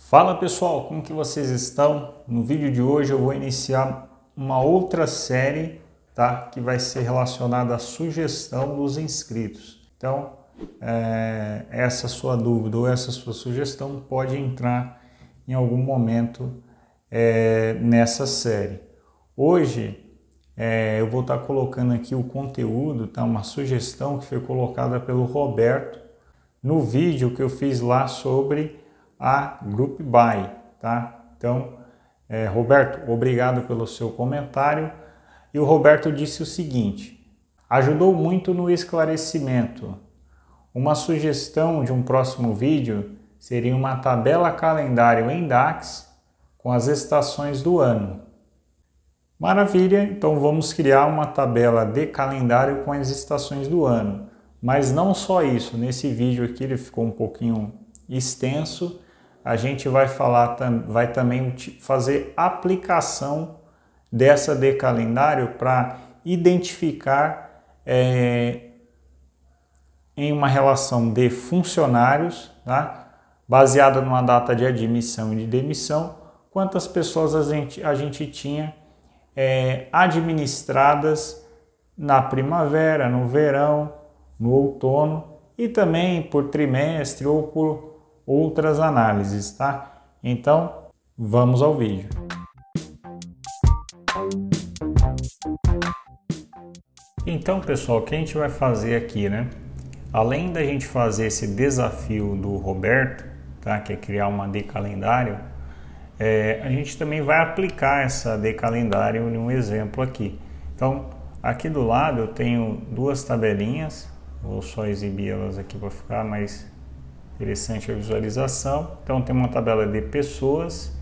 Fala pessoal, como que vocês estão? No vídeo de hoje eu vou iniciar uma outra série, tá? Que vai ser relacionada à sugestão dos inscritos. Então, essa sua dúvida ou essa sua sugestão pode entrar em algum momento nessa série. Hoje eu vou estar colocando aqui o conteúdo, tá? Uma sugestão que foi colocada pelo Roberto no vídeo que eu fiz lá sobre a Group Buy, tá? Então, Roberto, obrigado pelo seu comentário. E o Roberto disse o seguinte: ajudou muito no esclarecimento. Uma sugestão de um próximo vídeo seria uma tabela calendário em DAX com as estações do ano. Maravilha, então vamos criar uma tabela de calendário com as estações do ano. Mas não só isso, nesse vídeo aqui ele ficou um pouquinho extenso. A gente vai também fazer aplicação dessa de calendário para identificar em uma relação de funcionários, tá? Baseada numa data de admissão e de demissão, quantas pessoas a gente tinha administradas na primavera, no verão, no outono e também por trimestre ou por outras análises, tá? Então, vamos ao vídeo. Então, pessoal, o que a gente vai fazer aqui, né? Além da gente fazer esse desafio do Roberto, tá? Que é criar uma de calendário, a gente também vai aplicar essa de calendário em um exemplo aqui. Então, aqui do lado eu tenho duas tabelinhas, vou só exibir elas aqui para ficar mais interessante a visualização. Então tem uma tabela de pessoas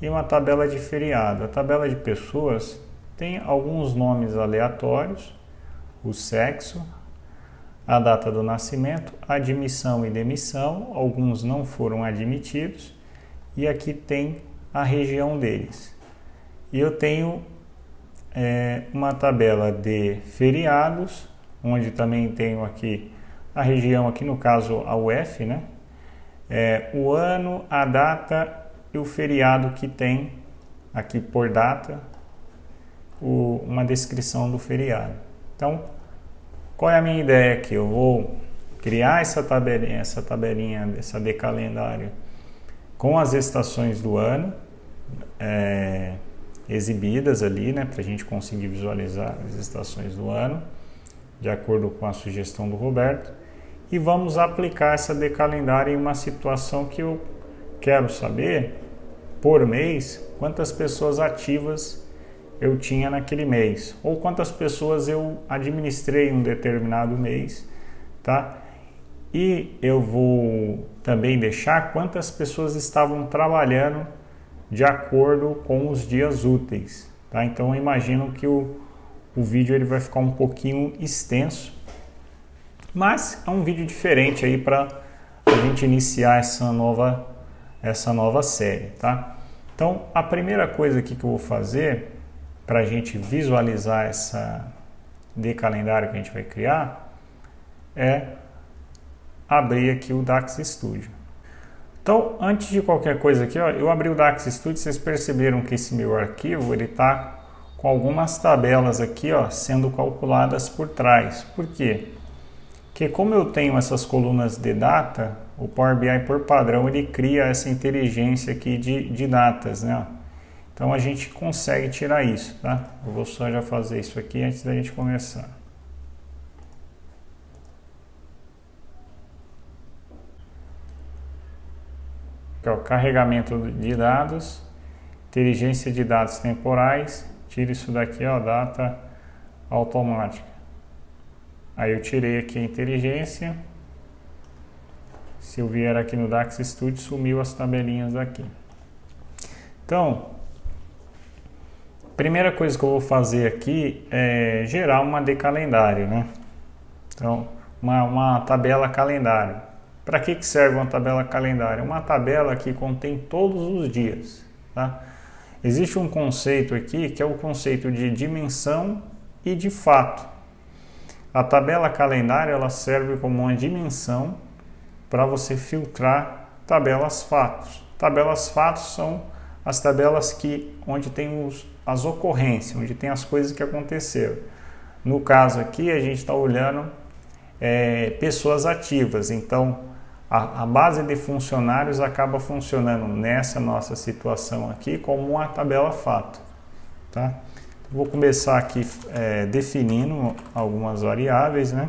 e uma tabela de feriado. A tabela de pessoas tem alguns nomes aleatórios, o sexo, a data do nascimento, admissão e demissão, alguns não foram admitidos, e aqui tem a região deles. E eu tenho uma tabela de feriados, onde também tenho aqui a região, aqui no caso a UF, né? O ano, a data e o feriado que tem aqui por data, uma descrição do feriado. Então, qual é a minha ideia aqui? Eu vou criar essa tabelinha, essa de calendário com as estações do ano exibidas ali, né, para a gente conseguir visualizar as estações do ano, de acordo com a sugestão do Roberto. E vamos aplicar essa de calendário em uma situação que eu quero saber, por mês, quantas pessoas ativas eu tinha naquele mês, ou quantas pessoas eu administrei em um determinado mês, tá? E eu vou também deixar quantas pessoas estavam trabalhando de acordo com os dias úteis, tá? Então eu imagino que o vídeo ele vai ficar um pouquinho extenso, mas é um vídeo diferente aí para a gente iniciar essa nova série, tá? Então, a primeira coisa aqui que eu vou fazer para a gente visualizar essa de calendário que a gente vai criar é abrir aqui o DAX Studio. Então, antes de qualquer coisa aqui, ó, eu abri o DAX Studio, vocês perceberam que esse meu arquivo ele está com algumas tabelas aqui, ó, sendo calculadas por trás. Por quê? Porque como eu tenho essas colunas de data, o Power BI por padrão ele cria essa inteligência aqui de datas, né? Então a gente consegue tirar isso, tá? Eu vou só já fazer isso aqui antes da gente começar. Aqui, ó, carregamento de dados, inteligência de dados temporais, tira isso daqui, ó, data automática. Aí eu tirei aqui a inteligência. Se eu vier aqui no DAX Studio, sumiu as tabelinhas aqui. Então, a primeira coisa que eu vou fazer aqui é gerar uma de calendário, né? Então, uma tabela calendário. Para que serve uma tabela calendário? Uma tabela que contém todos os dias, tá? Existe um conceito aqui que é o conceito de dimensão e de fato. A tabela calendário ela serve como uma dimensão para você filtrar tabelas fatos, Tabelas fatos são as tabelas onde tem as ocorrências, onde tem as coisas que aconteceram. No caso aqui, a gente está olhando pessoas ativas, então a base de funcionários acaba funcionando nessa nossa situação aqui como uma tabela fato. Tá? Vou começar aqui definindo algumas variáveis, né?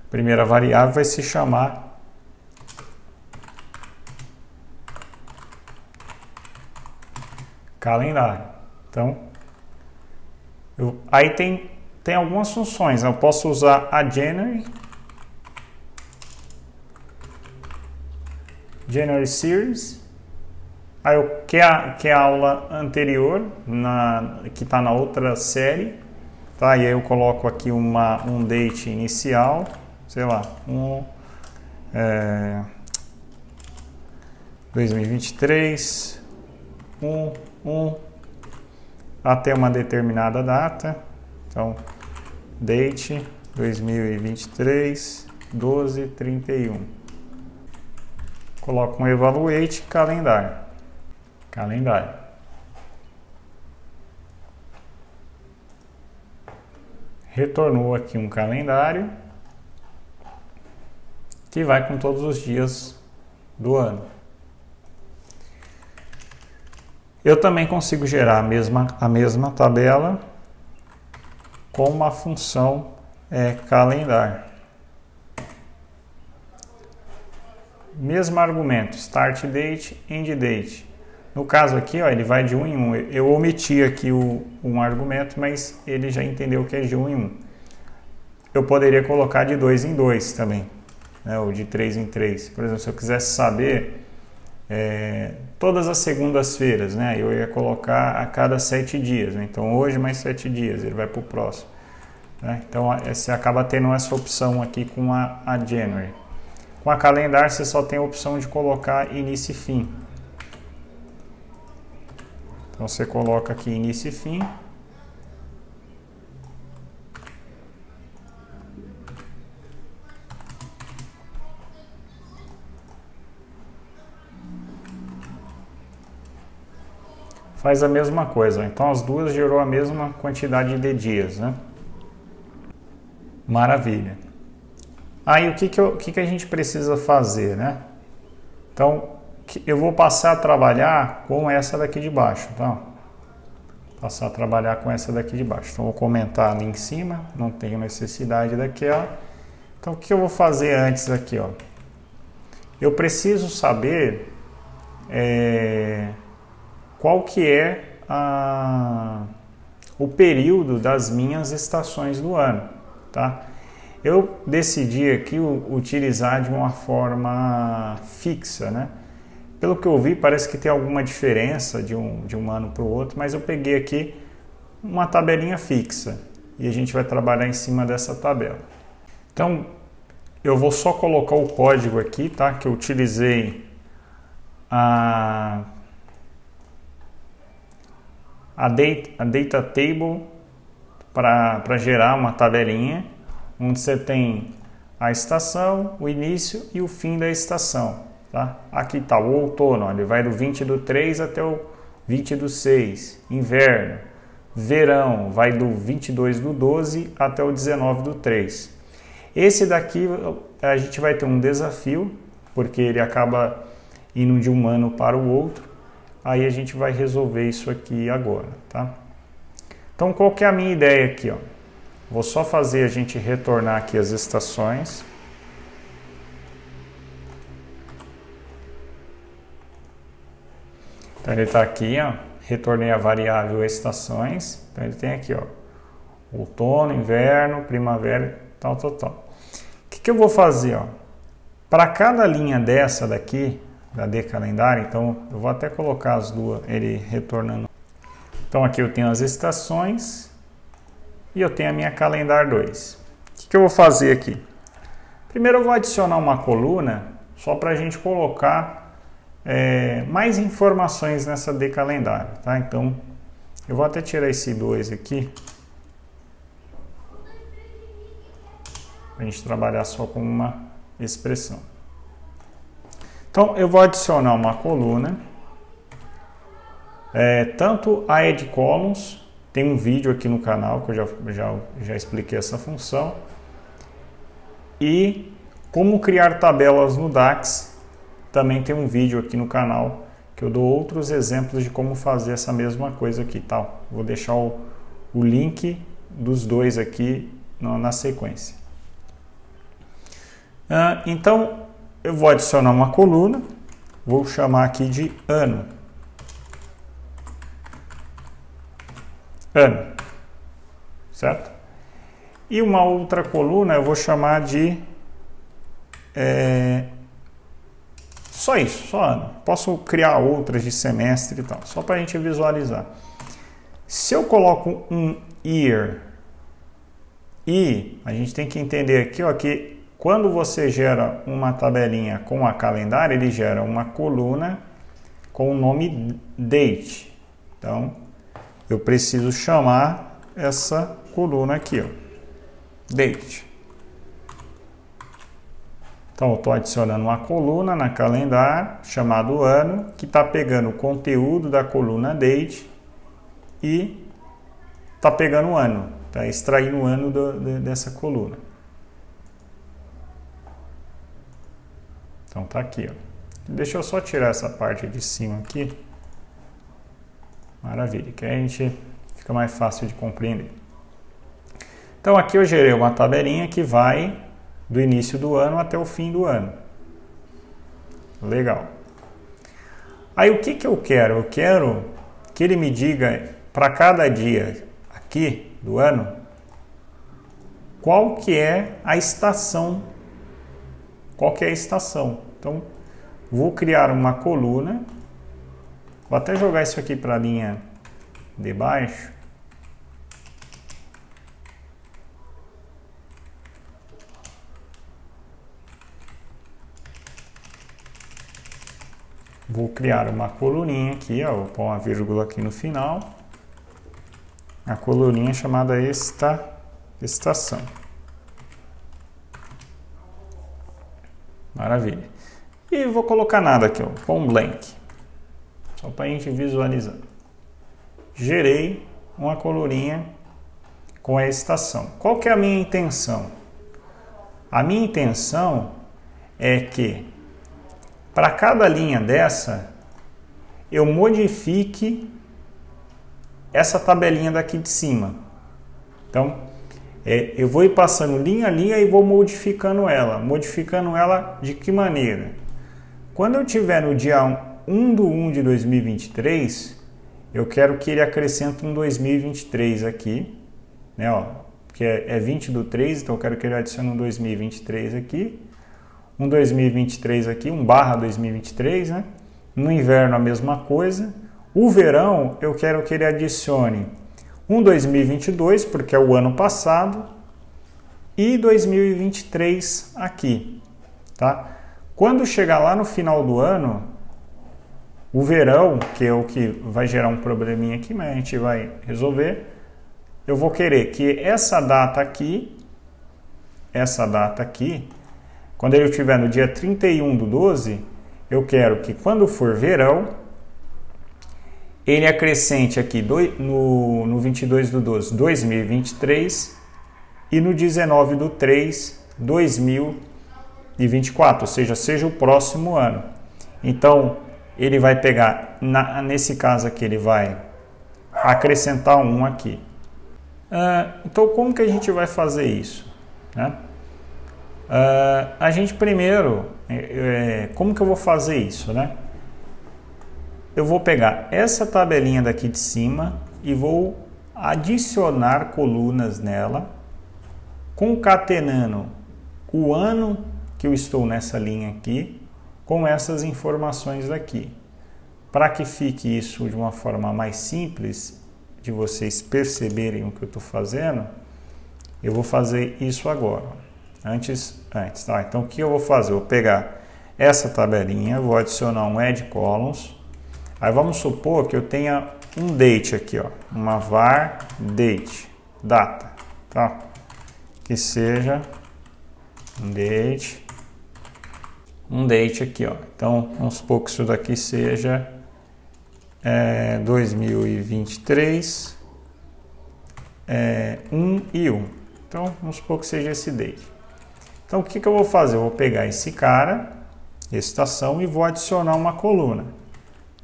A primeira variável vai se chamar calendário. Então, aí tem algumas funções. Eu posso usar a January Series. Aí que é a aula anterior, que está na outra série. Tá? E aí eu coloco aqui um date inicial, sei lá, 2023, 1 até uma determinada data. Então, date 2023, 12/31. Coloco um evaluate calendário. Retornou aqui um calendário que vai com todos os dias do ano. Eu também consigo gerar a mesma tabela com uma função calendar. Mesmo argumento, start date, end date. No caso aqui, ó, ele vai de 1 em 1. Eu omiti aqui um argumento, mas ele já entendeu que é de 1 em 1. Eu poderia colocar de 2 em 2 também, né, ou de 3 em 3. Por exemplo, se eu quisesse saber todas as segundas-feiras, né, eu ia colocar a cada 7 dias. Né, então, hoje mais 7 dias, ele vai para o próximo. Né, então, você acaba tendo essa opção aqui com a January. Com a calendar, você só tem a opção de colocar início e fim. Então, você coloca aqui início e fim. Faz a mesma coisa. Então, as duas gerou a mesma quantidade de dias, né? Maravilha. Aí, o que a gente precisa fazer, né? Então, eu vou passar a trabalhar com essa daqui de baixo, tá? Passar a trabalhar com essa daqui de baixo. Então, vou comentar ali em cima, não tenho necessidade daquela. Então, o que eu vou fazer antes aqui, ó? Eu preciso saber qual que é o período das minhas estações do ano, tá? Eu decidi aqui utilizar de uma forma fixa, né? Pelo que eu vi, parece que tem alguma diferença de um ano para o outro, mas eu peguei aqui uma tabelinha fixa e a gente vai trabalhar em cima dessa tabela. Então, eu vou só colocar o código aqui, tá? Que eu utilizei a data table para gerar uma tabelinha onde você tem a estação, o início e o fim da estação. Tá? Aqui está o outono, ó, ele vai do 20/3 até o 20/6. Inverno, verão, vai do 22/12 até o 19/3. Esse daqui a gente vai ter um desafio, porque ele acaba indo de um ano para o outro. Aí a gente vai resolver isso aqui agora, tá? Então, qual que é a minha ideia aqui, ó? Vou só fazer a gente retornar aqui as estações. Então, ele está aqui, ó. Retornei a variável estações. Então, ele tem aqui, ó, outono, inverno, primavera, tal. O que eu vou fazer, ó? Para cada linha dessa daqui, da decalendário, então eu vou até colocar as duas, ele retornando. Então, aqui eu tenho as estações e eu tenho a minha calendar 2. O que eu vou fazer aqui? Primeiro eu vou adicionar uma coluna só para a gente colocar mais informações nessa decalendário, tá? Então, eu vou até tirar esse 2 aqui, para a gente trabalhar só com uma expressão. Então, eu vou adicionar uma coluna, tanto a Add Columns, tem um vídeo aqui no canal que eu já expliquei essa função, e como criar tabelas no DAX, também tem um vídeo aqui no canal que eu dou outros exemplos de como fazer essa mesma coisa aqui, tá? Vou deixar o link dos dois aqui na sequência. Então, eu vou adicionar uma coluna, vou chamar aqui de ano. Ano, certo? E uma outra coluna eu vou chamar de só isso, só ano. Posso criar outras de semestre e tal, só para a gente visualizar. Se eu coloco um year, e a gente tem que entender aqui, ó, que quando você gera uma tabelinha com a calendário, ele gera uma coluna com o nome date. Então, eu preciso chamar essa coluna aqui, ó, date. Então, eu estou adicionando uma coluna na calendário, chamado ano, que está pegando o conteúdo da coluna date e está pegando o ano, está extraindo o ano dessa coluna. Então, está aqui, ó. Deixa eu só tirar essa parte de cima aqui. Maravilha, que aí a gente fica mais fácil de compreender. Então, aqui eu gerei uma tabelinha que vai do início do ano até o fim do ano. Legal. Aí, o que eu quero? Eu quero que ele me diga, para cada dia aqui do ano, qual que é a estação. Qual que é a estação. Então, vou criar uma coluna. Vou até jogar isso aqui para a linha de baixo. Vou criar uma coluninha aqui, ó, vou pôr uma vírgula aqui no final. A coluninha chamada estação. Maravilha. E vou colocar nada aqui, ó, com blank. Só para a gente visualizar. Gerei uma coluninha com a estação. Qual que é a minha intenção? A minha intenção é que para cada linha dessa, eu modifique essa tabelinha daqui de cima. Então, eu vou ir passando linha a linha e vou modificando ela. Modificando ela de que maneira? Quando eu tiver no dia 1/1 de 2023, eu quero que ele acrescente um 2023 aqui, né, ó, que é 20/3, então eu quero que ele adicione um 2023 aqui. Um 2023 aqui, um /2023, né? No inverno a mesma coisa. O verão eu quero que ele adicione um 2022, porque é o ano passado, e 2023 aqui, tá? Quando chegar lá no final do ano, o verão, que é o que vai gerar um probleminha aqui, mas a gente vai resolver, eu vou querer que essa data aqui, quando ele estiver no dia 31/12, eu quero que quando for verão, ele acrescente aqui no 22/12, 2023 e no 19/3, 2024, ou seja o próximo ano. Então, ele vai pegar, nesse caso aqui, ele vai acrescentar um aqui. Então, como que a gente vai fazer isso, né? A gente primeiro, como que eu vou fazer isso, né? Eu vou pegar essa tabelinha daqui de cima e vou adicionar colunas nela, concatenando o ano que eu estou nessa linha aqui com essas informações daqui. Para que fique isso de uma forma mais simples, de vocês perceberem o que eu estou fazendo, eu vou fazer isso agora. Antes, tá? Então, o que eu vou fazer? Eu vou pegar essa tabelinha, vou adicionar um Add Columns. Aí, vamos supor que eu tenha um date aqui, ó, uma var date, data, tá? Que seja um date um date aqui, ó. Então, vamos supor que isso daqui seja 2023, 1 e 1. Então, vamos supor que seja esse date. Então, o que eu vou fazer? Eu vou pegar esse cara, estação, e vou adicionar uma coluna.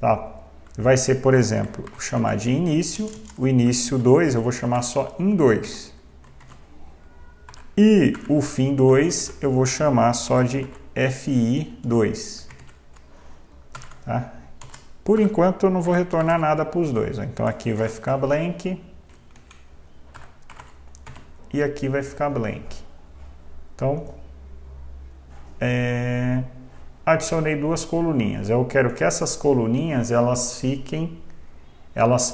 Tá? Vai ser, por exemplo, vou chamar de início. O início 2 eu vou chamar só em 2. E o fim 2 eu vou chamar só de FI2. Tá? Por enquanto eu não vou retornar nada para os dois. Ó. Então aqui vai ficar blank. E aqui vai ficar blank. Então, adicionei duas coluninhas. Eu quero que essas coluninhas elas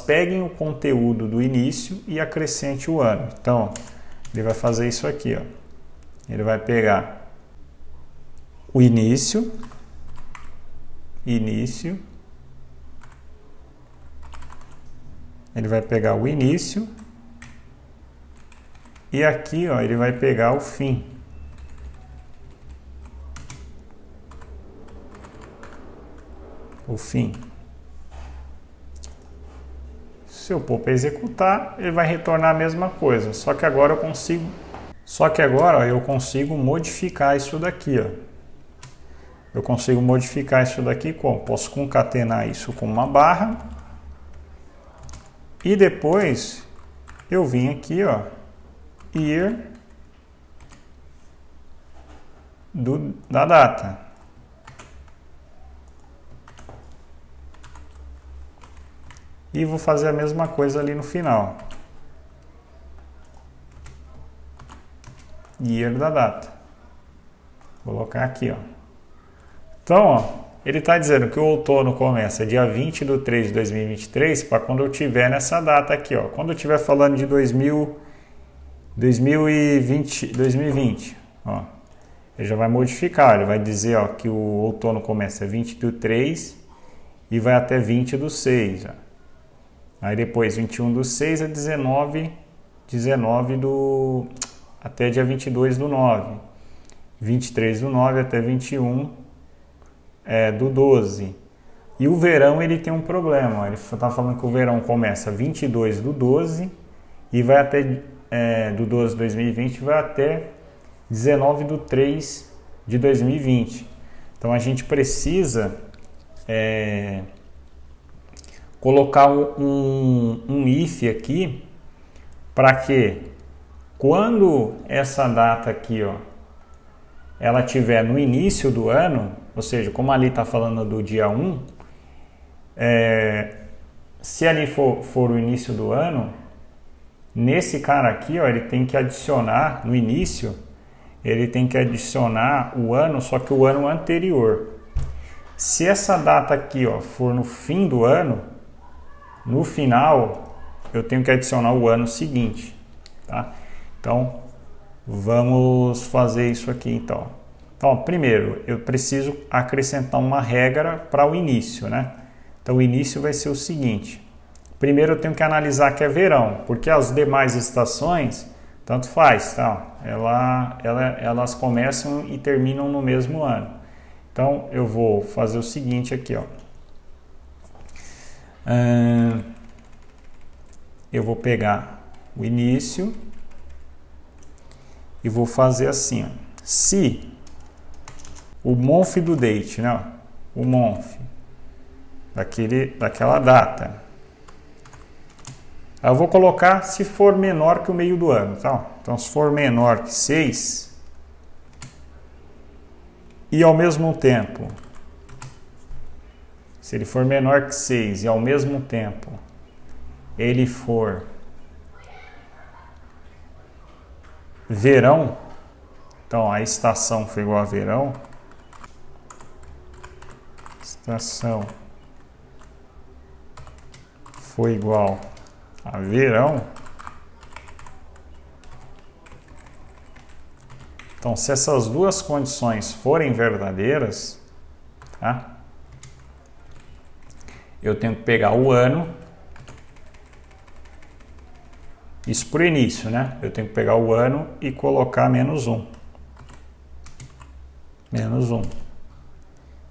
peguem o conteúdo do início e acrescente o ano. Então, ele vai fazer isso aqui, ó. Ele vai pegar o início, ele vai pegar o início e aqui, ó, ele vai pegar o fim. O fim. Se eu pôr para executar, ele vai retornar a mesma coisa. Só que agora eu consigo modificar isso daqui, ó. Eu consigo modificar isso daqui como? Posso concatenar isso com uma barra. E depois eu vim aqui, ó, year da data. E vou fazer a mesma coisa ali no final. Year da data. Vou colocar aqui, ó. Então, ó, ele está dizendo que o outono começa dia 20 de 3 de 2023 para quando eu tiver nessa data aqui, ó. Quando eu estiver falando de 2020, ó. Ele já vai modificar, ele vai dizer, ó, que o outono começa 20 do 3 e vai até 20 do 6, ó. Aí depois 21 do 6 a 19 até dia 22 do 9. 23 do 9 até 21 do 12. E o verão ele tem um problema. Ele está falando que o verão começa 22 do 12 e vai até do 12 de 2020 vai até 19 do 3 de 2020. Então a gente precisa colocar um if aqui para que quando essa data aqui, ó, ela tiver no início do ano, ou seja, como ali está falando do dia 1, se ali for o início do ano, nesse cara aqui, ó, ele tem que adicionar no início, ele tem que adicionar o ano, só que o ano anterior. Se essa data aqui, ó, for no fim do ano, no final, eu tenho que adicionar o ano seguinte, tá? Então, vamos fazer isso aqui, então. Então, primeiro, eu preciso acrescentar uma regra para o início, né? Então, o início vai ser o seguinte. Primeiro, eu tenho que analisar que é verão, porque as demais estações, tanto faz, tá? Elas começam e terminam no mesmo ano. Então, eu vou fazer o seguinte aqui, ó. Eu vou pegar o início e vou fazer assim, ó. Se o month do date, né? O month daquela data, eu vou colocar se for menor que o meio do ano, tá? Então, se for menor que 6 e ao mesmo tempo, se ele for menor que 6 e ao mesmo tempo ele for verão, então a estação foi igual a verão, estação foi igual a verão, então se essas duas condições forem verdadeiras, tá? Eu tenho que pegar o ano, isso por início, né? Eu tenho que pegar o ano e colocar -1. -1.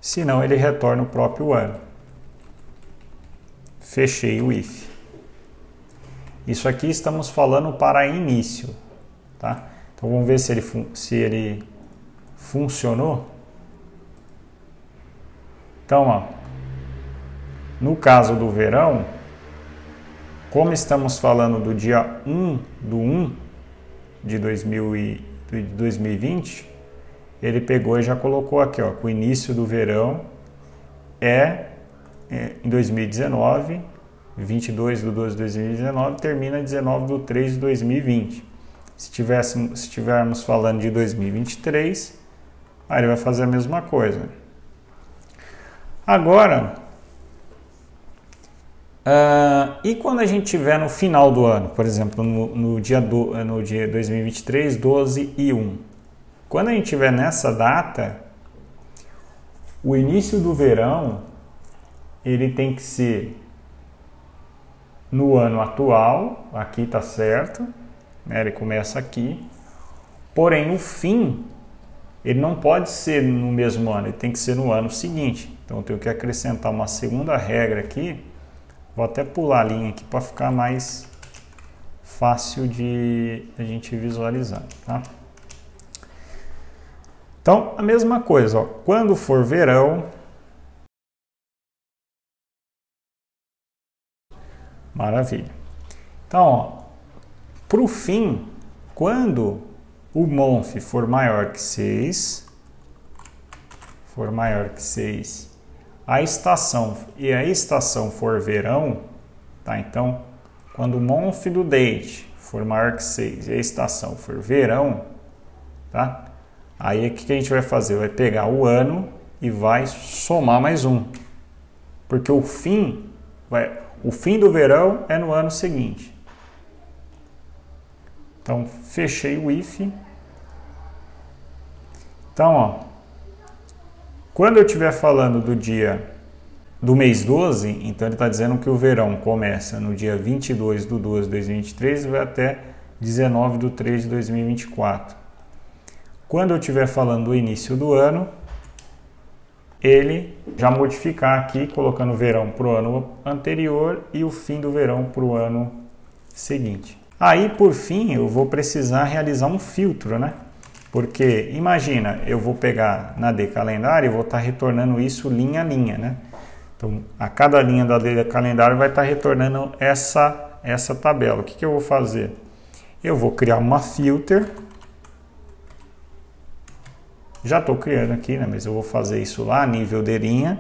senão ele retorna o próprio ano. Fechei o if. Isso aqui estamos falando para início, tá? Então vamos ver se ele funcionou. Então, ó, no caso do verão, como estamos falando do dia 1/1 de 2020, ele pegou e já colocou aqui, ó, que o início do verão é em 2019, 22/12 de 2019, termina 19/3 de 2020. Se estivermos falando de 2023, aí ele vai fazer a mesma coisa. Agora, e quando a gente estiver no final do ano, por exemplo, no dia 2023, 12/1, quando a gente estiver nessa data, o início do verão ele tem que ser no ano atual, aqui tá certo, né? Ele começa aqui, porém o fim ele não pode ser no mesmo ano, ele tem que ser no ano seguinte. Então eu tenho que acrescentar uma segunda regra aqui. Vou até pular a linha aqui para ficar mais fácil de a gente visualizar, tá? Então, a mesma coisa, ó, quando for verão, maravilha. Então, para o fim, quando o month for maior que 6, a estação for verão, tá? Então, quando o month do date for maior que 6 e a estação for verão, tá? Aí o que a gente vai fazer? Vai pegar o ano e vai somar mais um. Porque o fim do verão é no ano seguinte. Então, fechei o if. Então, ó, quando eu estiver falando do mês 12, então ele está dizendo que o verão começa no dia 22/12 de 2023 e vai até 19/3 de 2024. Quando eu estiver falando do início do ano, ele já modificar aqui, colocando o verão para o ano anterior e o fim do verão para o ano seguinte. Aí, por fim, eu vou precisar realizar um filtro, né? Porque, imagina, eu vou pegar na decalendário e vou estar retornando isso linha a linha, né? Então, a cada linha da decalendário vai estar retornando essa tabela. O que eu vou fazer? Eu vou criar uma filter. Já estou criando aqui, né? Mas eu vou fazer isso lá, nível de linha.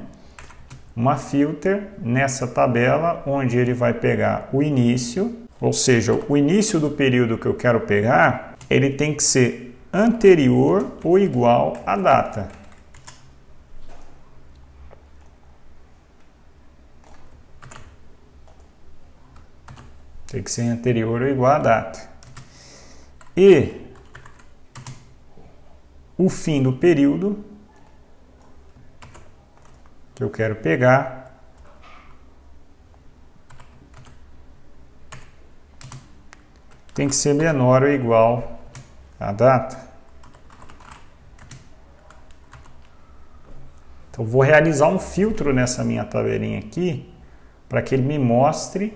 Uma filter nessa tabela, onde ele vai pegar o início, ou seja, o início do período que eu quero pegar, ele tem que ser anterior ou igual à data. Tem que ser anterior ou igual à data. E o fim do período que eu quero pegar tem que ser menor ou igual à data. Então, vou realizar um filtro nessa minha tabelinha aqui para que ele me mostre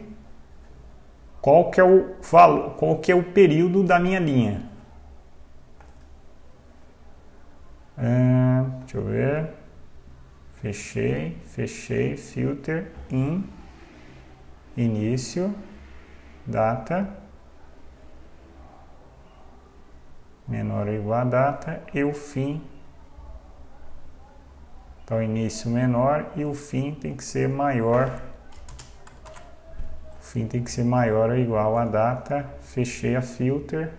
qual que é o período da minha linha. Deixa eu ver. Fechei, filter, início, data, menor ou igual a data, e o fim. Então, início menor e o fim tem que ser maior. O fim tem que ser maior ou igual a data. Fechei a filter.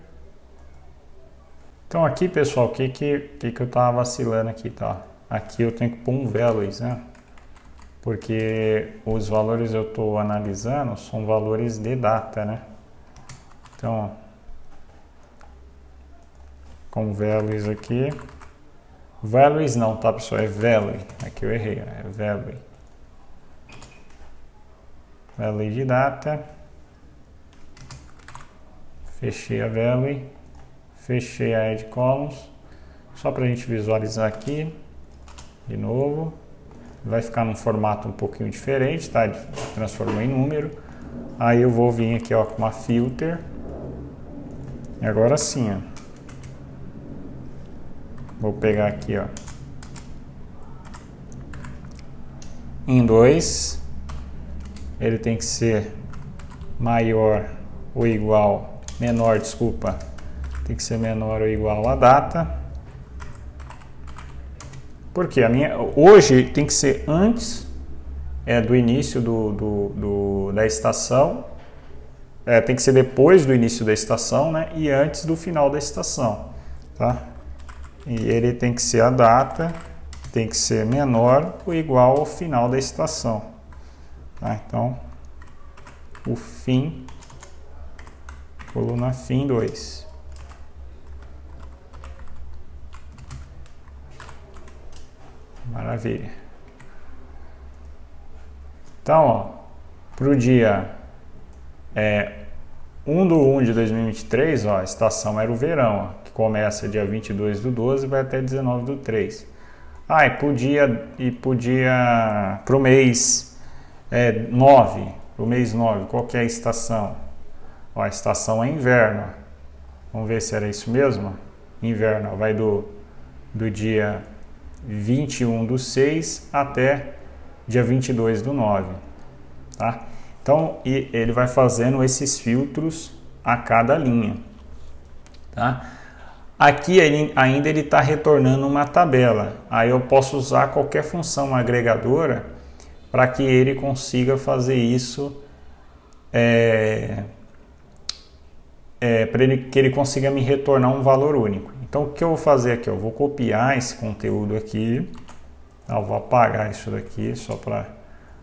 Então aqui, pessoal, o que eu tava vacilando aqui, tá? Aqui eu tenho que pôr um values, né? Porque os valores eu estou analisando são valores de data, né? Então, com values aqui. Values não, tá, pessoal? É value. Aqui eu errei, é value. Value de data. Fechei a value. Fechei a Add Columns, só para a gente visualizar aqui, de novo, vai ficar num formato um pouquinho diferente, tá? Transformou em número. Aí eu vou vir aqui, ó, com uma filter. E agora sim, ó. Vou pegar aqui, ó. Em 2. Ele tem que ser maior ou igual, menor, desculpa. Tem que ser menor ou igual a data. Porque hoje tem que ser antes do início da estação. Tem que ser depois do início da estação, né? E antes do final da estação, tá? E ele tem que ser a data, tem que ser menor ou igual ao final da estação, tá? Então, o fim, coluna fim 2. Maravilha. Então, ó, para o dia 1/1 de 2023, ó, a estação era o verão, ó, que começa dia 22/12 e vai até 19/3. E podia para o mês 9, pro mês 9, qual que é a estação? Ó, a estação é inverno. Vamos ver se era isso mesmo? Inverno, ó, vai do dia 21/6 até dia 22/9, tá? Então, ele vai fazendo esses filtros a cada linha, tá? Aqui ainda ele está retornando uma tabela. Aí eu posso usar qualquer função agregadora para que ele consiga fazer isso, para que ele consiga me retornar um valor único. Então, o que eu vou fazer aqui? Eu vou copiar esse conteúdo aqui. Eu vou apagar isso daqui só para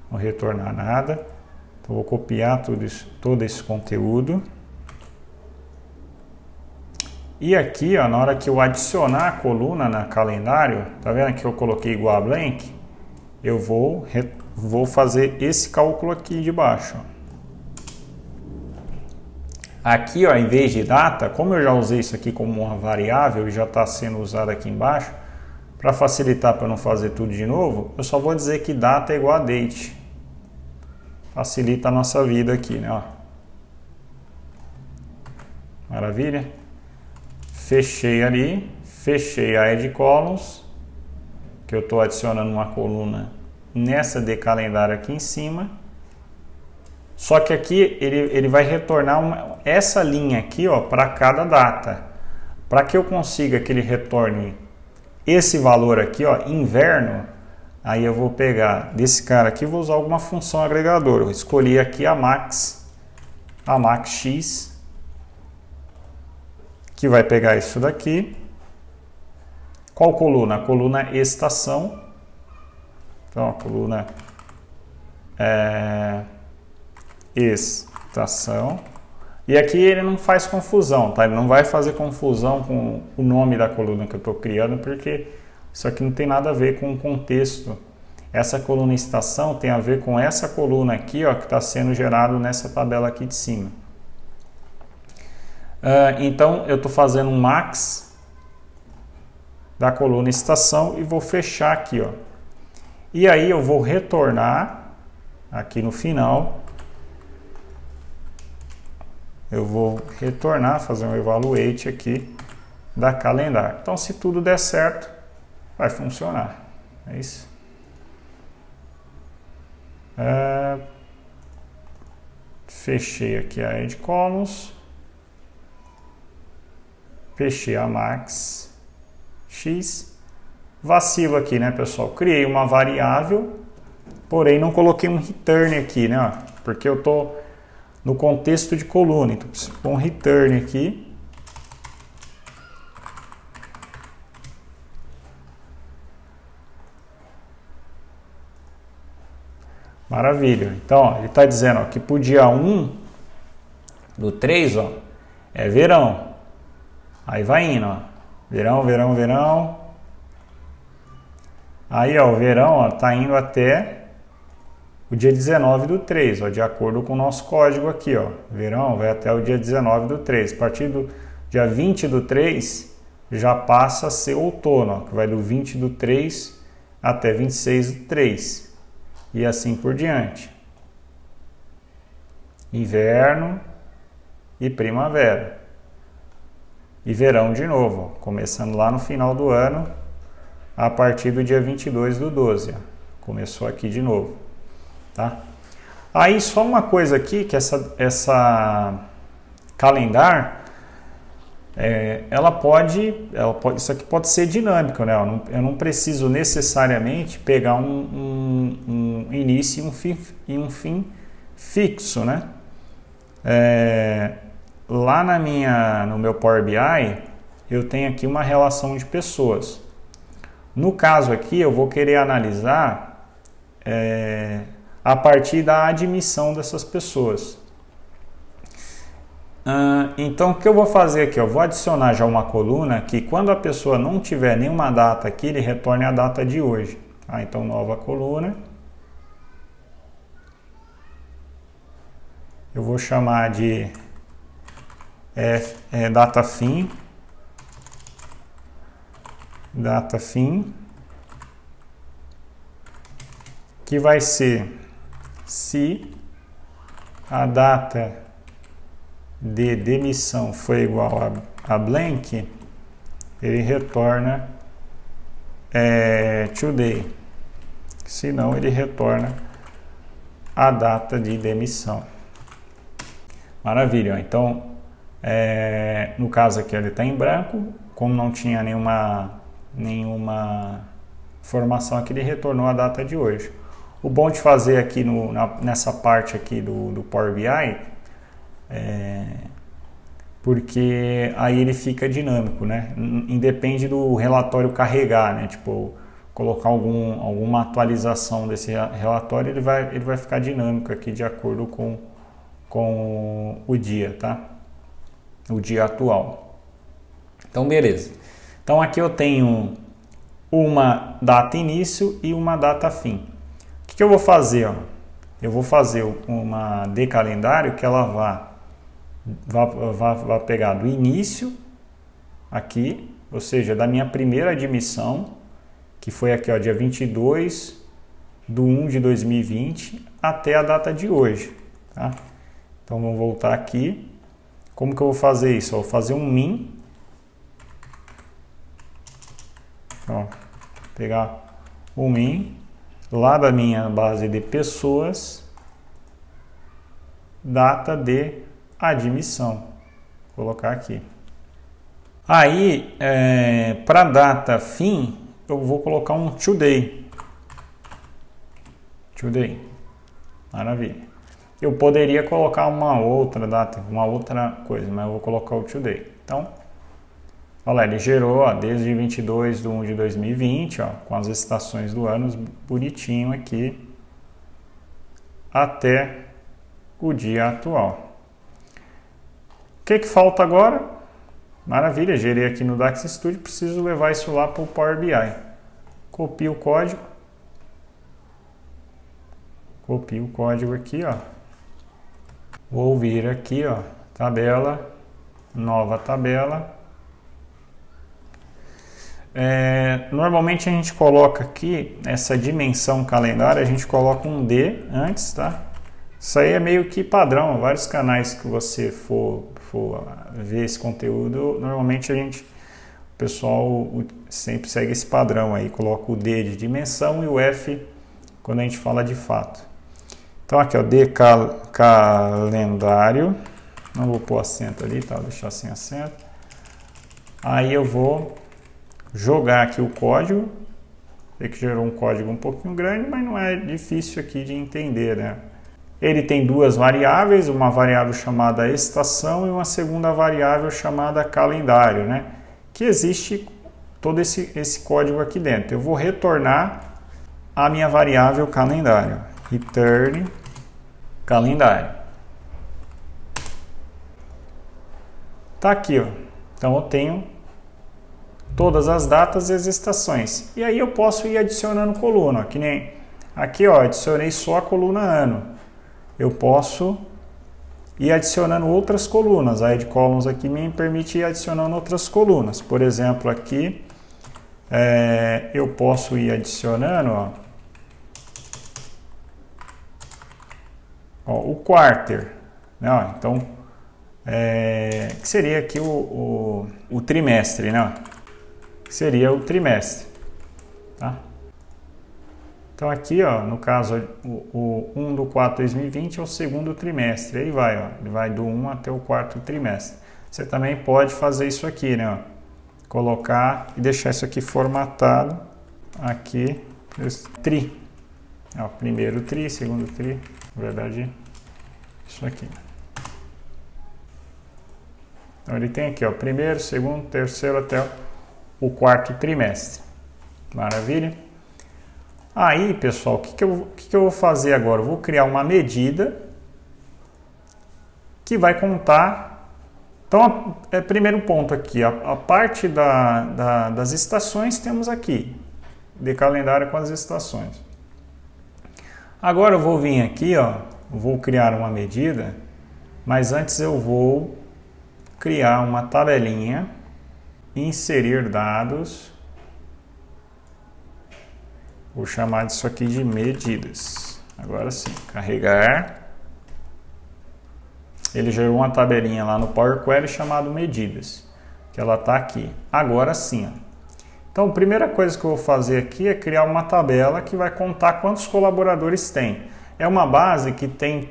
não retornar nada. Então, vou copiar todo esse conteúdo. E aqui, ó, na hora que eu adicionar a coluna na calendário, tá vendo que eu coloquei igual a blank? Eu vou fazer esse cálculo aqui de baixo. Aqui, ó, em vez de data, como eu já usei isso aqui como uma variável e já está sendo usado aqui embaixo, para facilitar, para não fazer tudo de novo, eu só vou dizer que data é igual a date. Facilita a nossa vida aqui, né? Ó. Maravilha? Fechei ali, fechei a Add Columns, que eu estou adicionando uma coluna nessa de calendário aqui em cima. Só que aqui ele vai retornar essa linha aqui, ó, para cada data. Para que eu consiga que ele retorne esse valor aqui, ó, inverno, aí eu vou pegar desse cara aqui e vou usar alguma função agregadora. Eu escolhi aqui a Max X, que vai pegar isso daqui. Qual coluna? A coluna estação. Então, a coluna estação. E aqui ele não faz confusão, tá? Ele não vai fazer confusão com o nome da coluna que eu estou criando, porque isso aqui não tem nada a ver com o contexto. Essa coluna estação tem a ver com essa coluna aqui, ó, que está sendo gerado nessa tabela aqui de cima. Então, eu estou fazendo um max da coluna estação e vou fechar aqui, ó. E aí eu vou retornar aqui no final. Eu vou retornar, fazer um evaluate aqui da calendário. Então, se tudo der certo, vai funcionar. É isso. Fechei aqui a Add Columns. Fechei a Max X. Vacilo aqui, né, pessoal? Criei uma variável, porém não coloquei um return aqui, né? Porque eu tô no contexto de coluna, então preciso pôr um return aqui. Maravilha. Então, ó, ele está dizendo, ó, que pro dia 1/3, ó, é verão. Aí vai indo, ó. Verão, verão, verão. Aí, ó, o verão, ó, tá indo até o dia 19/3, ó, de acordo com o nosso código aqui, ó. Verão vai até o dia 19/3. A partir do dia 20/3 já passa a ser outono, ó, que vai do 20/3 até 26/3 e assim por diante. Inverno e primavera. E verão de novo, começando lá no final do ano, a partir do dia 22/12. Começou aqui de novo, tá? Aí só uma coisa aqui, que essa calendar, isso aqui pode ser dinâmico, né? Eu não preciso necessariamente pegar um início e um fim fixo, né? Lá no meu Power BI, eu tenho aqui uma relação de pessoas. No caso aqui, eu vou querer analisar a partir da admissão dessas pessoas. Então, o que eu vou fazer aqui? Eu vou adicionar já uma coluna que quando a pessoa não tiver nenhuma data aqui, ele retorne a data de hoje. Então, nova coluna. Eu vou chamar de data fim. Data fim. Que vai ser se a data de demissão foi igual a blank, ele retorna today. Se não, ele retorna a data de demissão. Maravilha. Então, no caso aqui ele está em branco, como não tinha nenhuma informação aqui, ele retornou a data de hoje. O bom de fazer aqui nessa parte aqui do Power BI porque aí ele fica dinâmico, né? Independe do relatório carregar, né? Tipo, colocar alguma atualização desse relatório, ele vai ficar dinâmico aqui de acordo com o dia, tá? O dia atual. Então, beleza. Então, aqui eu tenho uma data início e uma data fim. O que eu vou fazer? Eu vou fazer uma de calendário que ela vai pegar do início aqui, ou seja, da minha primeira admissão, que foi aqui, dia 22/1/2020, até a data de hoje, tá? Então, vamos voltar aqui. Como que eu vou fazer isso? Eu vou fazer um min. Pegar o min lá da minha base de pessoas, data de admissão. Vou colocar aqui. Aí, para data fim, eu vou colocar um today. Today. Maravilha. Eu poderia colocar uma outra data, uma outra coisa, mas eu vou colocar o today. Então, olha lá, ele gerou desde 22/1/2020, com as estações do ano bonitinho aqui, até o dia atual. O que falta agora? Maravilha, gerei aqui no DAX Studio, preciso levar isso lá para o Power BI. Copio o código. Copio o código aqui, Vou vir aqui, tabela, nova tabela. Normalmente a gente coloca aqui, essa dimensão calendário, a gente coloca um D antes, tá? Isso aí é meio que padrão, vários canais que você for ver esse conteúdo, normalmente o pessoal sempre segue esse padrão aí, coloca o D de dimensão e o F quando a gente fala de fato. Então aqui, D calendário, não vou pôr acento ali, tá? Vou deixar sem acento. Aí eu vou jogar aqui o código, sei que gerou um código um pouquinho grande, mas não é difícil aqui de entender, né? Ele tem duas variáveis, uma variável chamada estação e uma segunda variável chamada calendário, né? Que existe todo esse código aqui dentro. Eu vou retornar a minha variável calendário. Return calendário. Tá aqui, Então eu tenho todas as datas e as estações. E aí eu posso ir adicionando coluna, que nem aqui, adicionei só a coluna ano. Eu posso ir adicionando outras colunas. A Add Columns aqui me permite ir adicionando outras colunas. Por exemplo, aqui eu posso ir adicionando, ó, o quarter, né? Ó, então, que seria aqui o trimestre, né? Que seria o trimestre, tá? Então aqui, ó, no caso, o 1/4/2020 é o segundo trimestre. Aí vai, ó, ele vai do 1 até o quarto trimestre. Você também pode fazer isso aqui, né? Ó, colocar e deixar isso aqui formatado. Aqui, tri. Ó, primeiro tri, segundo tri. Na verdade, isso aqui. Então ele tem aqui, ó, primeiro, segundo, terceiro até o quarto trimestre. Maravilha? Aí, pessoal, o que eu vou fazer agora? Eu vou criar uma medida que vai contar. Então, primeiro ponto aqui, a parte das estações temos aqui, de calendário com as estações. Agora eu vou vir aqui, ó, vou criar uma medida, mas antes eu vou criar uma tabelinha, inserir dados. Vou chamar disso aqui de medidas. Agora sim, carregar. Ele gerou uma tabelinha lá no Power Query chamada medidas, que ela está aqui. Agora sim, ó. Então, a primeira coisa que eu vou fazer aqui é criar uma tabela que vai contar quantos colaboradores tem. É uma base que tem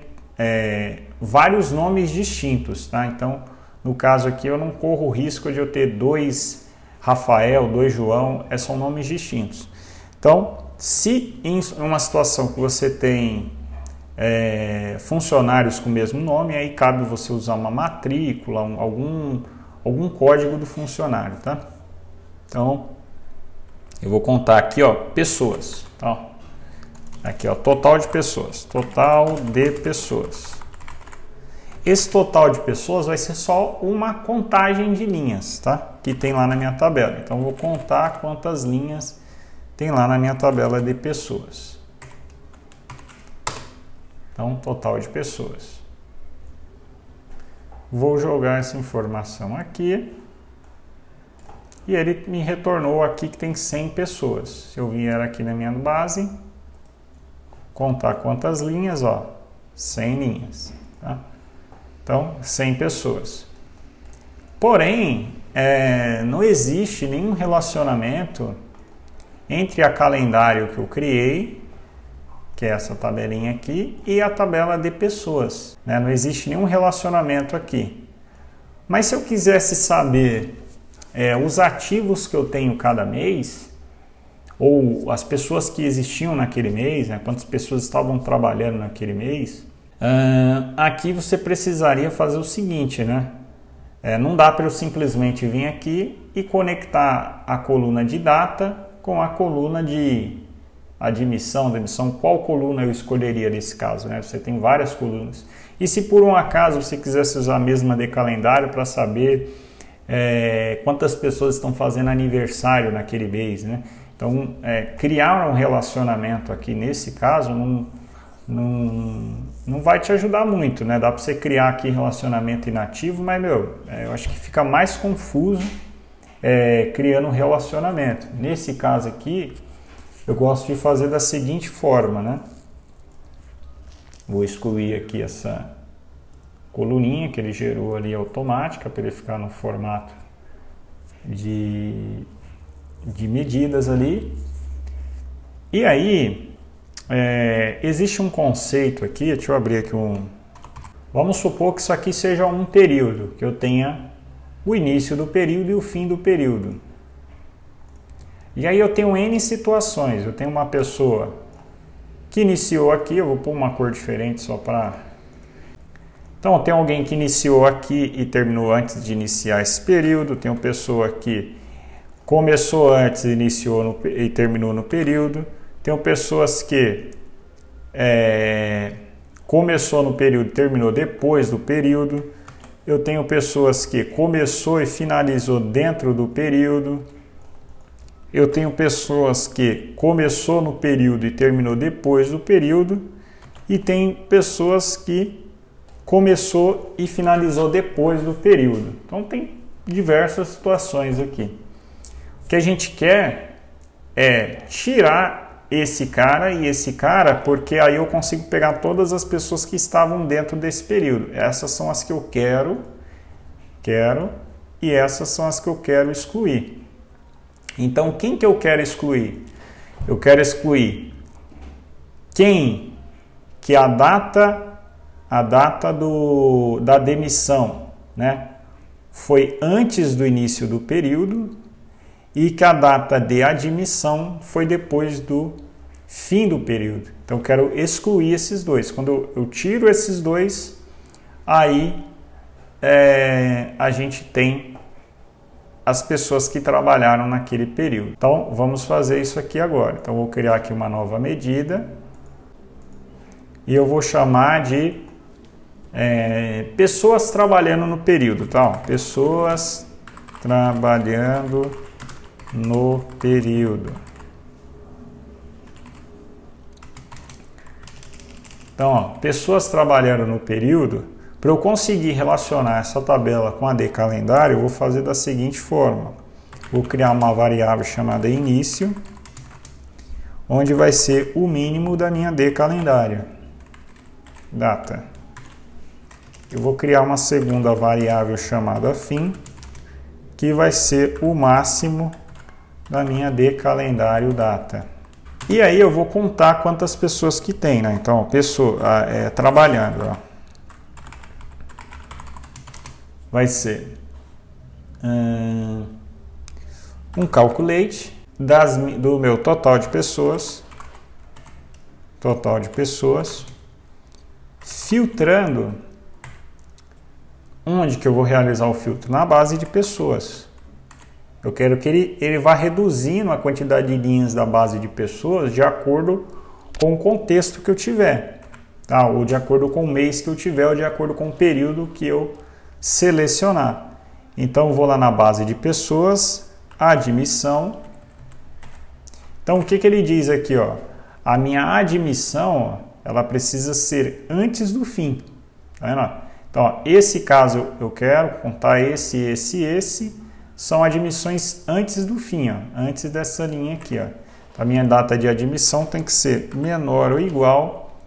vários nomes distintos, tá? Então, no caso aqui, eu não corro o risco de eu ter 2 Rafael, 2 João, são nomes distintos. Então, se em uma situação que você tem funcionários com o mesmo nome, aí cabe você usar uma matrícula, algum código do funcionário, tá? Então, eu vou contar aqui, ó, pessoas, tá? Aqui, ó, total de pessoas, total de pessoas. Esse total de pessoas vai ser só uma contagem de linhas, tá? Que tem lá na minha tabela. Então, eu vou contar quantas linhas tem lá na minha tabela de pessoas. Então, total de pessoas. Vou jogar essa informação aqui. E ele me retornou aqui que tem 100 pessoas. Se eu vier aqui na minha base, contar quantas linhas, ó, 100 linhas. Tá? Então, 100 pessoas. Porém, não existe nenhum relacionamento entre a calendário que eu criei, que é essa tabelinha aqui, e a tabela de pessoas, né? Não existe nenhum relacionamento aqui. Mas se eu quisesse saber os ativos que eu tenho cada mês, ou as pessoas que existiam naquele mês, né? Quantas pessoas estavam trabalhando naquele mês, aqui você precisaria fazer o seguinte, né? Não dá para eu simplesmente vir aqui e conectar a coluna de data com a coluna de admissão, demissão. Qual coluna eu escolheria nesse caso, né? Você tem várias colunas. E se por um acaso você quisesse usar a mesma de calendário para saber quantas pessoas estão fazendo aniversário naquele mês, né? Então, criar um relacionamento aqui nesse caso não vai te ajudar muito, né? Dá para você criar aqui relacionamento inativo, mas, eu acho que fica mais confuso criando um relacionamento. Nesse caso aqui, eu gosto de fazer da seguinte forma, né? Vou excluir aqui essa coluninha que ele gerou ali automática para ele ficar no formato de medidas ali. E aí, existe um conceito aqui, deixa eu abrir aqui vamos supor que isso aqui seja um período, que eu tenha o início do período e o fim do período. E aí eu tenho N situações. Eu tenho uma pessoa que iniciou aqui, eu vou pôr uma cor diferente só para... Então, tem alguém que iniciou aqui e terminou antes de iniciar esse período. Tem uma pessoa que começou antes e terminou no período. Tem pessoas que começou no período e terminou depois do período. Eu tenho pessoas que começou e finalizou dentro do período. Eu tenho pessoas que começou no período e terminou depois do período. E tem pessoas que começou e finalizou depois do período. Então tem diversas situações aqui. O que a gente quer é tirar esse cara e esse cara, porque aí eu consigo pegar todas as pessoas que estavam dentro desse período. Essas são as que eu quero, e essas são as que eu quero excluir. Então, quem que eu quero excluir? Eu quero excluir quem que a data da demissão, né, foi antes do início do período e que a data de admissão foi depois do fim do período. Então, eu quero excluir esses dois. Quando eu tiro esses dois, aí a gente tem as pessoas que trabalharam naquele período. Então, vamos fazer isso aqui agora. Então, vou criar aqui uma nova medida e eu vou chamar de pessoas trabalhando no período, tá? Pessoas trabalhando no período. Então, ó, pessoas trabalhando no período, para eu conseguir relacionar essa tabela com a de calendário, eu vou fazer da seguinte forma. Vou criar uma variável chamada início, onde vai ser o mínimo da minha de calendário. Data. Eu vou criar uma segunda variável chamada fim, que vai ser o máximo da minha de calendário data. E aí eu vou contar quantas pessoas que tem, né? Então, trabalhando, ó. Vai ser um calculate do meu total de pessoas, filtrando. Onde que eu vou realizar o filtro? Na base de pessoas. Eu quero que ele vá reduzindo a quantidade de linhas da base de pessoas de acordo com o contexto que eu tiver, tá? Ou de acordo com o mês que eu tiver, ou de acordo com o período que eu selecionar. Então, eu vou lá na base de pessoas, admissão. Então, o que ele diz aqui, ó? A minha admissão, ó, ela precisa ser antes do fim. Tá vendo? Então, ó, esse caso eu quero contar esse, são admissões antes do fim, ó, antes dessa linha aqui, ó. A minha data de admissão tem que ser menor ou igual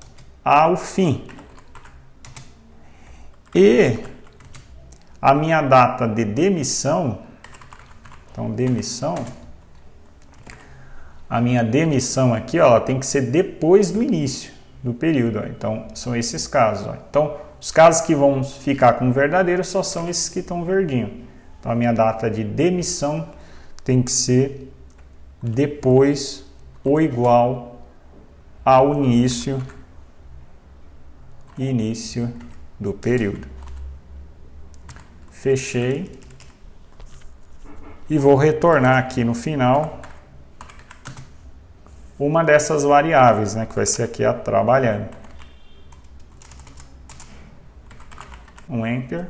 ao fim. E a minha data de demissão, então demissão, a minha demissão aqui, ó, ela tem que ser depois do início do período, ó. Então, são esses casos, ó. Então, os casos que vão ficar como verdadeiro só são esses que estão verdinho. Então, a minha data de demissão tem que ser depois ou igual ao início do período. Fechei. E vou retornar aqui no final uma dessas variáveis, né, que vai ser aqui a trabalhando. Um Enter.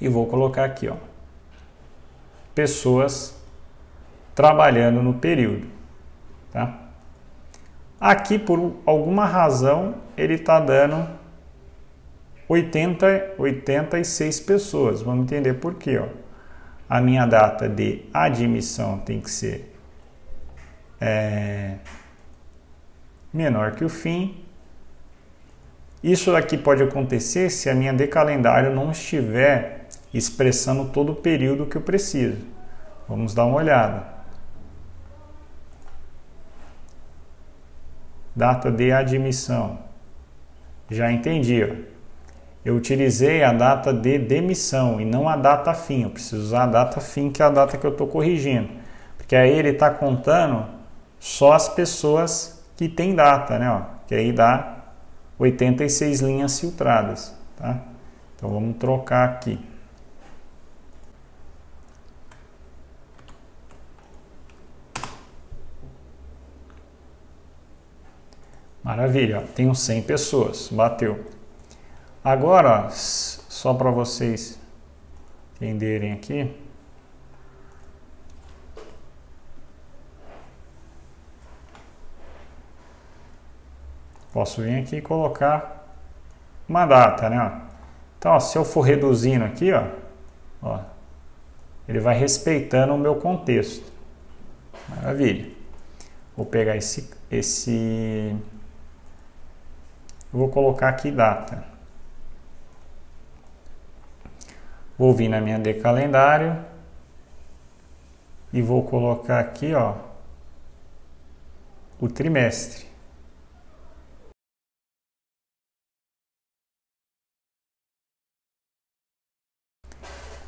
E vou colocar aqui, ó, pessoas trabalhando no período, tá? Aqui, por alguma razão, ele está dando 86 pessoas. Vamos entender por quê, ó. A minha data de admissão tem que ser menor que o fim. Isso aqui pode acontecer se a minha de calendário não estiver expressando todo o período que eu preciso. Vamos dar uma olhada. Data de admissão. Já entendi, ó. Eu utilizei a data de demissão e não a data fim. Eu preciso usar a data fim, que é a data que eu estou corrigindo. Porque aí ele está contando só as pessoas que têm data, né? Ó, que aí dá 86 linhas filtradas, tá? Então vamos trocar aqui. Maravilha, ó, tenho 100 pessoas, bateu. Agora, ó, só para vocês entenderem aqui, posso vir aqui e colocar uma data, né? Então, ó, se eu for reduzindo aqui, ó, ele vai respeitando o meu contexto. Maravilha. Vou pegar vou colocar aqui data. Vou vir na minha decalendário e vou colocar aqui, ó, o trimestre.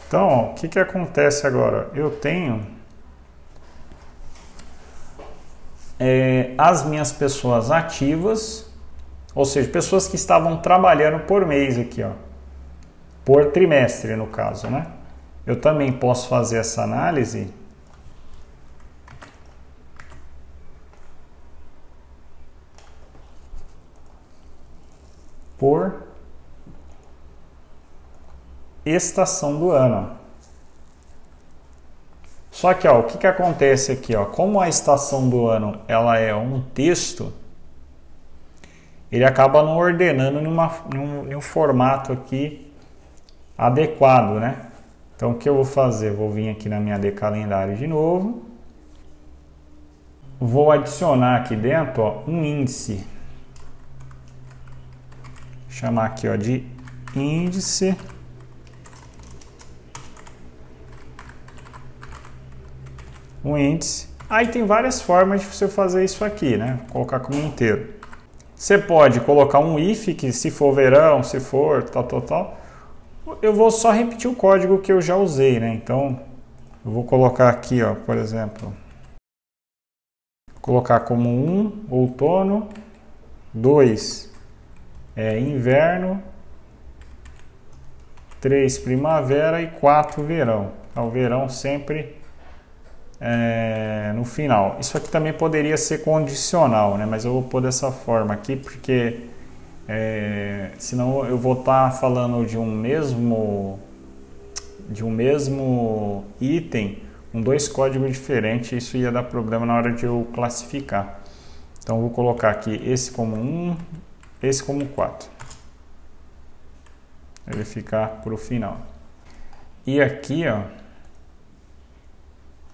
Então, ó, o que acontece agora? Eu tenho as minhas pessoas ativas, ou seja, pessoas que estavam trabalhando por mês aqui, ó, por trimestre no caso, né? Eu também posso fazer essa análise por estação do ano. Só que, ó, o que acontece aqui, ó, como a estação do ano ela é um texto, ele acaba não ordenando em um formato aqui adequado, né? Então, o que eu vou fazer? Vou vir aqui na minha decalendário de novo, vou adicionar aqui dentro, ó, um índice, chamar aqui, ó, de índice Aí tem várias formas de você fazer isso aqui, né? Colocar como inteiro. Você pode colocar um if, que se for verão, se for tal. Eu vou só repetir o código que eu já usei, né? Então, eu vou colocar aqui, ó, por exemplo, colocar como 1, outono, 2, inverno, 3, primavera e 4, verão. Então, o verão sempre no final. Isso aqui também poderia ser condicional, né? Mas eu vou pôr dessa forma aqui porque senão eu vou estar falando de um mesmo item com dois códigos diferentes, isso ia dar problema na hora de eu classificar. Então eu vou colocar aqui esse como 1, esse como 4. Ele ficar para o final. E aqui, ó,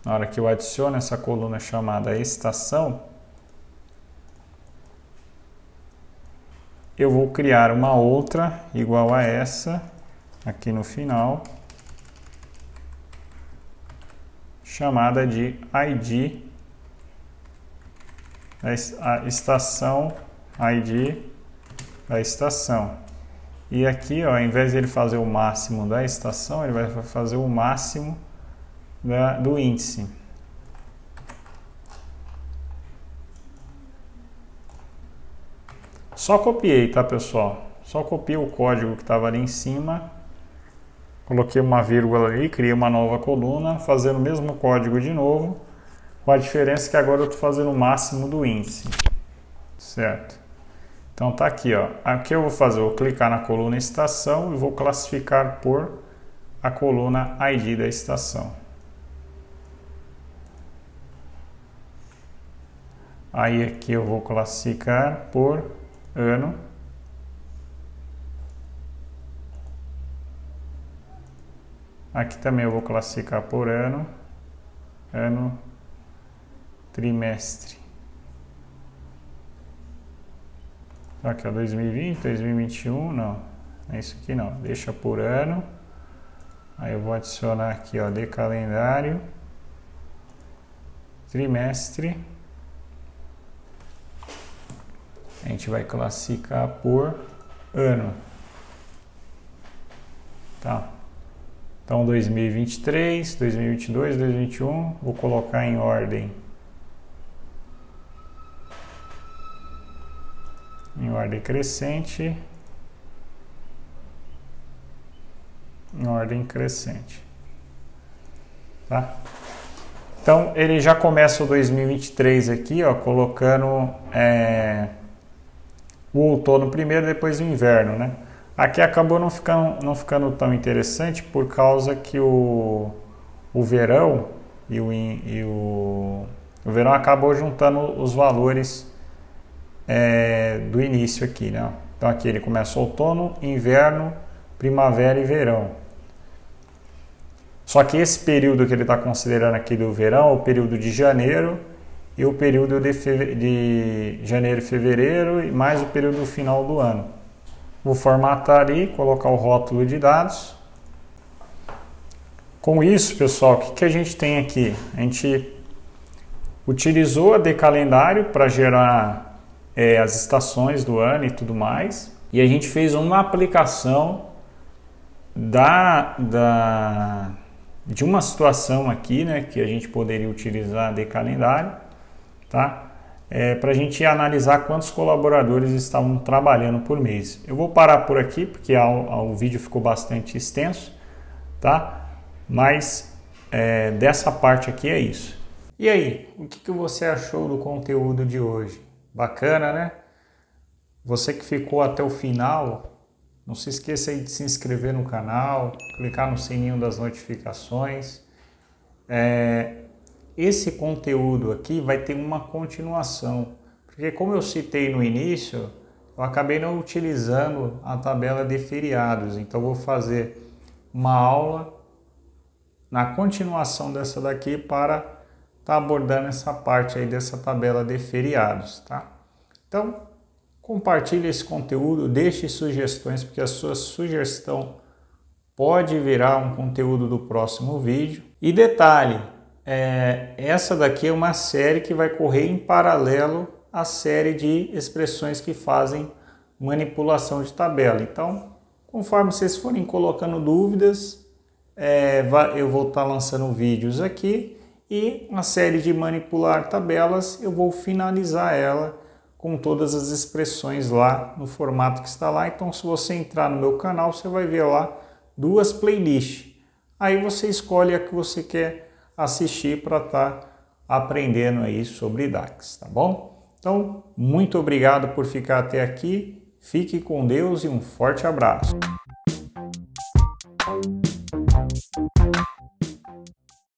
na hora que eu adiciono essa coluna chamada estação, eu vou criar uma outra igual a essa aqui no final, chamada de ID, a estação, ID da estação. E aqui, ó, ao invés de ele fazer o máximo da estação, ele vai fazer o máximo do índice. Só copiei, tá, pessoal? Só copiei o código que estava ali em cima, coloquei uma vírgula ali, criei uma nova coluna, fazendo o mesmo código de novo, com a diferença que agora eu estou fazendo o máximo do índice, certo? Então tá aqui, ó. Aqui eu vou fazer, eu vou clicar na coluna estação e vou classificar por a coluna ID da estação. Aí aqui eu vou classificar por ano. Aqui também eu vou classificar por ano, trimestre. Aqui ó, 2020, 2021, não, é isso aqui não, deixa por ano. Aí eu vou adicionar aqui, ó, de calendário, trimestre. A gente vai classificar por ano. Tá. Então 2023, 2022, 2021, vou colocar em ordem crescente, em ordem crescente, tá? Então ele já começa o 2023 aqui, ó, colocando o outono primeiro, depois o inverno, né? Aqui acabou não ficando tão interessante por causa que o verão o verão acabou juntando os valores do início aqui, né? Então aqui ele começa outono, inverno, primavera e verão. Só que esse período que ele está considerando aqui do verão é o período de janeiro e o período de janeiro e fevereiro e mais o período final do ano. Vou formatar ali, colocar o rótulo de dados. Com isso, pessoal, o que a gente tem aqui? A gente utilizou a Decalendário para gerar as estações do ano e tudo mais. E a gente fez uma aplicação de uma situação aqui, né, que a gente poderia utilizar a Decalendário, tá? Para a gente analisar quantos colaboradores estavam trabalhando por mês. Eu vou parar por aqui porque o vídeo ficou bastante extenso, tá? Mas dessa parte aqui é isso. E aí, o que você achou do conteúdo de hoje? Bacana, né? Você que ficou até o final, não se esqueça aí de se inscrever no canal, clicar no sininho das notificações. Esse conteúdo aqui vai ter uma continuação, porque como eu citei no início, eu acabei não utilizando a tabela de feriados, então vou fazer uma aula na continuação dessa daqui para estar abordando essa parte aí dessa tabela de feriados, tá? Então, compartilhe esse conteúdo, deixe sugestões, porque a sua sugestão pode virar um conteúdo do próximo vídeo. E detalhe, essa daqui é uma série que vai correr em paralelo à série de expressões que fazem manipulação de tabela. Então, conforme vocês forem colocando dúvidas, eu vou estar lançando vídeos aqui e a série de manipular tabelas eu vou finalizar ela com todas as expressões lá no formato que está lá. Então, se você entrar no meu canal, você vai ver lá 2 playlists. Aí você escolhe a que você quer assistir para estar aprendendo aí sobre DAX, tá bom? Então, muito obrigado por ficar até aqui. Fique com Deus e um forte abraço.